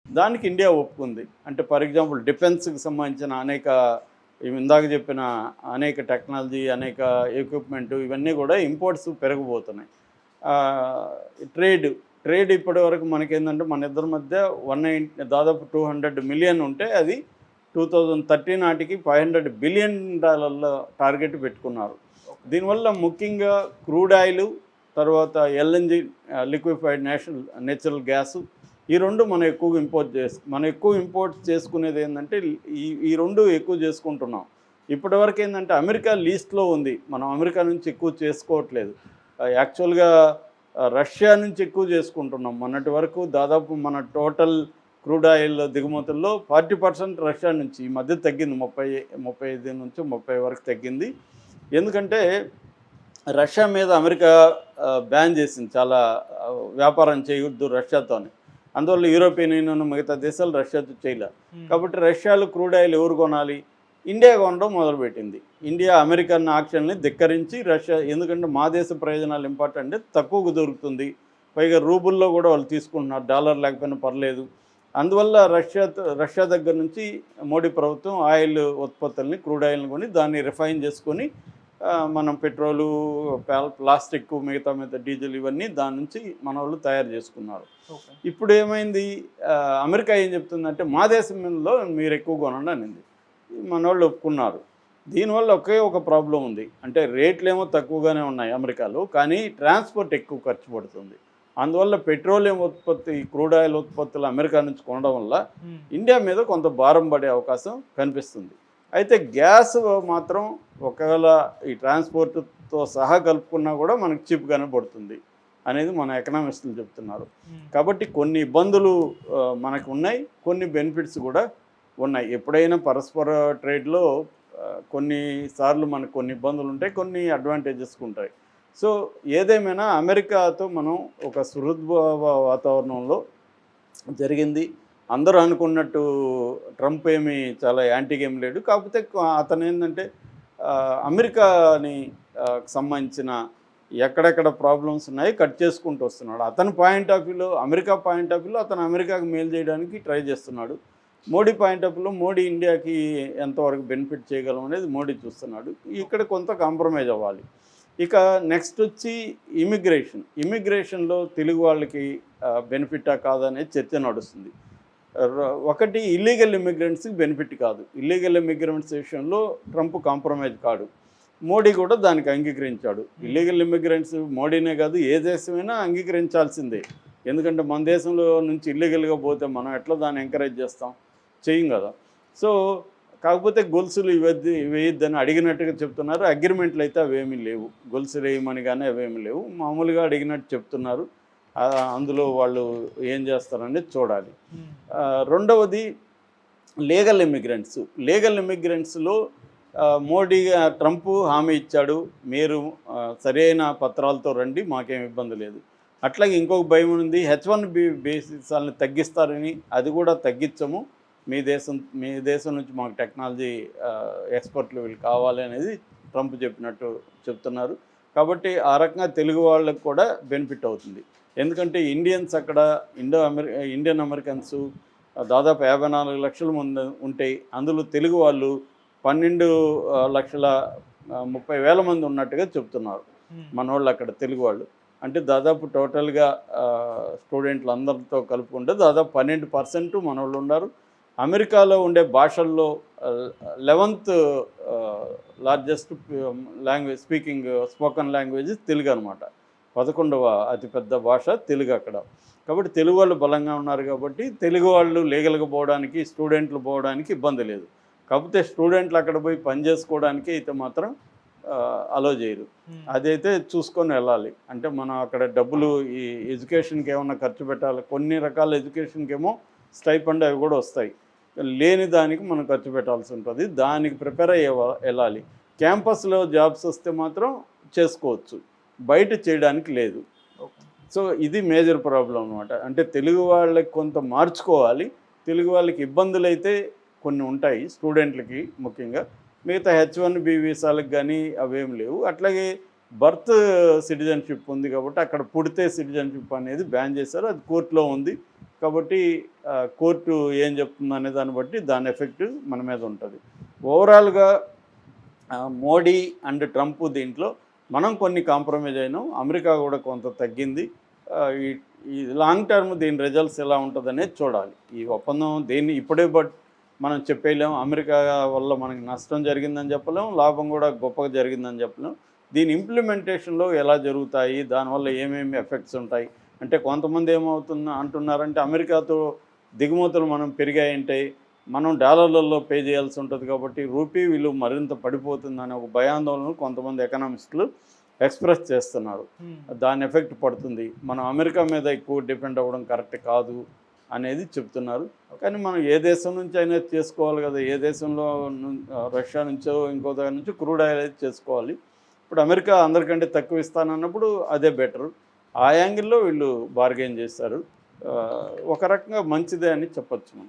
దానికి ఇండియా ఒప్పుకుంది. అంటే ఫర్ ఎగ్జాంపుల్ డిఫెన్స్‌కి సంబంధించిన అనేక ఇందాక చెప్పిన అనేక టెక్నాలజీ, అనేక ఎక్విప్‌మెంట్ ఇవన్నీ కూడా ఇంపోర్ట్స్ పెరగబోతున్నాయి. ఆహ్, ట్రేడ్, ట్రేడ్ ఇప్పటివరకు మనకేందంటే మన ఇద్దరి మధ్య దాదాపు 200 మిలియన్ ఉంటే అది 2030 నాటికి $500 బిలియన్ టార్గెట్ పెట్టుకున్నారు. దీనివల్ల ముఖ్యంగా క్రూడ్ ఆయిలు, తర్వాత ఎల్ఎన్‌జీ లిక్విఫైడ్ నేచురల్ గ్యాసు ఈ 2 మనం ఎక్కువ ఇంపోర్ట్ చేసుకునేది ఏందంటే ఈ 2 ఎక్కువ చేసుకుంటున్నాం. ఇప్పటివరకు ఏందంటే అమెరికా లీస్ట్‌లో ఉంది. మనం అమెరికా నుంచి ఎక్కువ చేసుకోవట్లేదు. యాక్చువల్‌గా రష్యా నుంచి ఎక్కువ చేసుకుంటున్నాం. మొన్నటి వరకు దాదాపు మన టోటల్ క్రూడ్ ఆయిల్ దిగుమతుల్లో 40% రష్యా నుంచి. ఈ మధ్య తగ్గింది. 35 నుంచి 30 వరకు తగ్గింది. ఎందుకంటే రష్యా మీద అమెరికా బ్యాన్ చేసింది. చాలా వ్యాపారం చేయొద్దు రష్యాతోని. అందువల్ల యూరోపియన్ యూనియన్ మిగతా దేశాలు రష్యాతో చేయలే. కాబట్టి రష్యాలో క్రూడ్ ఆయిల్ ఎవరు కొనాలి? ఇండియా కొనడం మొదలుపెట్టింది. ఇండియా అమెరికన్ ఆక్షన్ని ధిక్కరించి రష్యా, ఎందుకంటే మా దేశ ప్రయోజనాలు ఇంపార్టెంట్, తక్కువకు దొరుకుతుంది, పైగా రూబుల్లో కూడా వాళ్ళు తీసుకుంటున్నారు, డాలర్ లేకపోయినా పర్లేదు. అందువల్ల రష్యా దగ్గర నుంచి మోడీ ప్రభుత్వం ఆయిల్ ఉత్పత్తుల్ని, క్రూడ్ ఆయిల్ని కొని దాన్ని రిఫైన్ చేసుకొని మనం పెట్రోలు, ప్లాస్టిక్, మిగతా డీజిల్ ఇవన్నీ దాని నుంచి మన వాళ్ళు తయారు చేసుకున్నారు. ఇప్పుడు ఏమైంది, అమెరికా ఏం చెప్తుందంటే మా దేశం మీదలో మీరు ఎక్కువ కొనండి అనింది. మన వాళ్ళు ఒప్పుకున్నారు. దీనివల్ల ఒకే ఒక ప్రాబ్లం ఉంది. అంటే రేట్లేమో తక్కువగానే ఉన్నాయి అమెరికాలో, కానీ ట్రాన్స్పోర్ట్ ఎక్కువ ఖర్చు పడుతుంది. అందువల్ల పెట్రోలియం ఉత్పత్తి, క్రూడ్ ఆయిల్ ఉత్పత్తులు అమెరికా నుంచి కొనడం వల్ల ఇండియా మీద కొంత భారం పడే అవకాశం కనిపిస్తుంది. అయితే గ్యాస్ మాత్రం ఒకవేళ ఈ ట్రాన్స్పోర్ట్తో సహా కలుపుకున్నా కూడా మనకు చీప్గానే పడుతుంది అనేది మన ఎకనామిస్టులు చెప్తున్నారు. కాబట్టి కొన్ని ఇబ్బందులు మనకు ఉన్నాయి, కొన్ని బెనిఫిట్స్ కూడా ఉన్నాయి. ఎప్పుడైనా పరస్పర ట్రేడ్లో కొన్నిసార్లు మనకు కొన్ని ఇబ్బందులు ఉంటాయి, కొన్ని అడ్వాంటేజెస్ ఉంటాయి. సో ఏదేమైనా అమెరికాతో మనం ఒక సుహృద్భావ వాతావరణంలో జరిగింది. అందరూ అనుకున్నట్టు ట్రంప్ ఏమి చాలా యాంటీగా ఏం లేడు. కాకపోతే అతను ఏంటంటే అమెరికాని సంబంధించిన ఎక్కడెక్కడ ప్రాబ్లమ్స్ ఉన్నాయో కట్ చేసుకుంటూ వస్తున్నాడు. అతని పాయింట్ ఆఫ్ వ్యూలో, అమెరికా పాయింట్ ఆఫ్ వ్యూలో అతను అమెరికాకి మేలు చేయడానికి ట్రై చేస్తున్నాడు. మోడీ పాయింట్ ఆఫ్ వ్యూలో మోడీ ఇండియాకి ఎంతవరకు బెనిఫిట్ చేయగలం అనేది మోడీ చూస్తున్నాడు. ఇక్కడ కొంత కాంప్రమైజ్ అవ్వాలి. ఇక నెక్స్ట్ వచ్చి ఇమిగ్రేషన్లో తెలుగు వాళ్ళకి బెనిఫిటా కాదనే చర్చ నడుస్తుంది. ఒకటి, ఇల్లీగల్ ఇమిగ్రెంట్స్కి బెనిఫిట్ కాదు. ఇల్లీగల్ ఇమిగ్రెంట్స్ విషయంలో ట్రంప్ కాంప్రమైజ్ కాడు. మోడీ కూడా దానికి అంగీకరించాడు. ఇల్లీగల్ ఇమిగ్రెంట్స్ మోడీనే కాదు, ఏ దేశమైనా అంగీకరించాల్సిందే. ఎందుకంటే మన దేశంలో నుంచి ఇల్లీగల్గా పోతే మనం ఎట్లా దాన్ని ఎంకరేజ్ చేస్తాం? చేయం కదా. సో కాకపోతే గొలుసులు వేయొద్దని అడిగినట్టుగా చెప్తున్నారు. అగ్రిమెంట్లు అయితే అవేమీ లేవు. గొలుసులు వేయమని కానీ అవేమీ లేవు. మామూలుగా అడిగినట్టు చెప్తున్నారు. అందులో వాళ్ళు ఏం చేస్తారనేది చూడాలి. రెండవది లీగల్ ఇమిగ్రెంట్స్లో ట్రంప్ హామీ ఇచ్చాడు, మీరు సరైన పత్రాలతో రండి, మాకేం ఇబ్బంది లేదు. అట్లాగే ఇంకొక భయం ఉంది, H1B బేసిసాలను తగ్గిస్తారని. అది కూడా తగ్గించము, మీ దేశం నుంచి మాకు టెక్నాలజీ ఎక్స్పర్ట్లు వీళ్ళు కావాలి అనేది ట్రంప్ చెప్పినట్టు చెప్తున్నారు. కాబట్టి ఆ రకంగా తెలుగు వాళ్ళకు కూడా బెనిఫిట్ అవుతుంది. ఎందుకంటే ఇండియన్స్ అక్కడ ఇండియన్ అమెరికన్స్ దాదాపు 54 లక్షల మంది ఉంటాయి. అందులో తెలుగు వాళ్ళు 12,30,000 మంది ఉన్నట్టుగా చెప్తున్నారు మనోళ్ళు అక్కడ తెలుగు వాళ్ళు. అంటే దాదాపు టోటల్గా స్టూడెంట్లు అందరితో కలుపుకుంటే దాదాపు 12% మనోళ్ళు ఉన్నారు. అమెరికాలో ఉండే భాషల్లో 11th largest spoken language Telugu అనమాట. 11వ అతిపెద్ద భాష తెలుగు అక్కడ. కాబట్టి తెలుగు వాళ్ళు బలంగా ఉన్నారు. కాబట్టి తెలుగు వాళ్ళు లీగల్గా పోవడానికి, స్టూడెంట్లు పోవడానికి ఇబ్బంది లేదు. కాకపోతే స్టూడెంట్లు అక్కడ పోయి పని చేసుకోవడానికి అయితే మాత్రం అలో చేయరు. అదైతే చూసుకొని వెళ్ళాలి. అంటే మనం అక్కడ డబ్బులు ఈ ఎడ్యుకేషన్కి ఏమన్నా ఖర్చు పెట్టాలి. కొన్ని రకాల ఎడ్యుకేషన్కి ఏమో స్టైఫండ్ అవి కూడా వస్తాయి. లేని దానికి మనం ఖర్చు పెట్టాల్సి ఉంటుంది. దానికి ప్రిపేర్ వెళ్ళాలి. క్యాంపస్లో జాబ్స్ వస్తే మాత్రం చేసుకోవచ్చు, బయట చేయడానికి లేదు. సో ఇది మేజర్ ప్రాబ్లం అనమాట. అంటే తెలుగు వాళ్ళకి కొంత మార్చుకోవాలి. తెలుగు వాళ్ళకి ఇబ్బందులు అయితే కొన్ని ఉంటాయి స్టూడెంట్లకి ముఖ్యంగా. మిగతా H1B వీసాలకు కానీ అవేం లేవు. అట్లాగే బర్త్ సిటిజన్షిప్ ఉంది కాబట్టి అక్కడ పుడితే సిటిజన్షిప్ అనేది బ్యాన్ చేశారు. అది కోర్టులో ఉంది కాబట్టి కోర్టు ఏం చెప్తుంది అనే దాన్ని బట్టి దాని ఎఫెక్ట్ మన మీద ఉంటుంది. ఓవరాల్గా మోడీ అండ్ ట్రంప్ దీంట్లో మనం కొన్ని కాంప్రమైజ్ అయినాం. అమెరికా కూడా కొంత తగ్గింది. ఈ ఈ లాంగ్ టర్మ్ దీని రిజల్ట్స్ ఎలా ఉంటుందనేది చూడాలి. ఈ ఒప్పందం దేన్ని ఇప్పుడే మనం చెప్పేయలేము. అమెరికా వల్ల మనకి నష్టం జరిగిందని చెప్పలేం, లాభం కూడా గొప్పగా జరిగిందని చెప్పలేం. దీని ఇంప్లిమెంటేషన్లో ఎలా జరుగుతాయి, దానివల్ల ఏమేమి ఎఫెక్ట్స్ ఉంటాయి అంటే కొంతమంది అంటున్నారంటే అమెరికాతో దిగుమతులు మనం పెరిగాయంటాయి, మనం డాలర్లలో పే చేయాల్సి ఉంటుంది కాబట్టి రూపీ విలువ మరింత పడిపోతుందనే ఒక భయాందోళన కొంతమంది ఎకనామిస్టులు ఎక్స్ప్రెస్ చేస్తున్నారు. దాని ఎఫెక్ట్ పడుతుంది, మనం అమెరికా మీద ఎక్కువ డిపెండ్ అవ్వడం కరెక్ట్ కాదు అనేది చెప్తున్నారు. కానీ మనం ఏ దేశం నుంచి అయినా చేసుకోవాలి కదా, ఏ దేశంలో రష్యా నుంచో ఇంకో దగ్గర నుంచి క్రూడ్ ఆయిల్ అయితే చేసుకోవాలి. ఇప్పుడు అమెరికా అందరికంటే తక్కువ ఇస్తానన్నప్పుడు అదే బెటరు. ఆ యాంగిల్లో వీళ్ళు బార్గెయిన్ చేస్తారు. ఒక రకంగా మంచిదే అని చెప్పచ్చు మనం.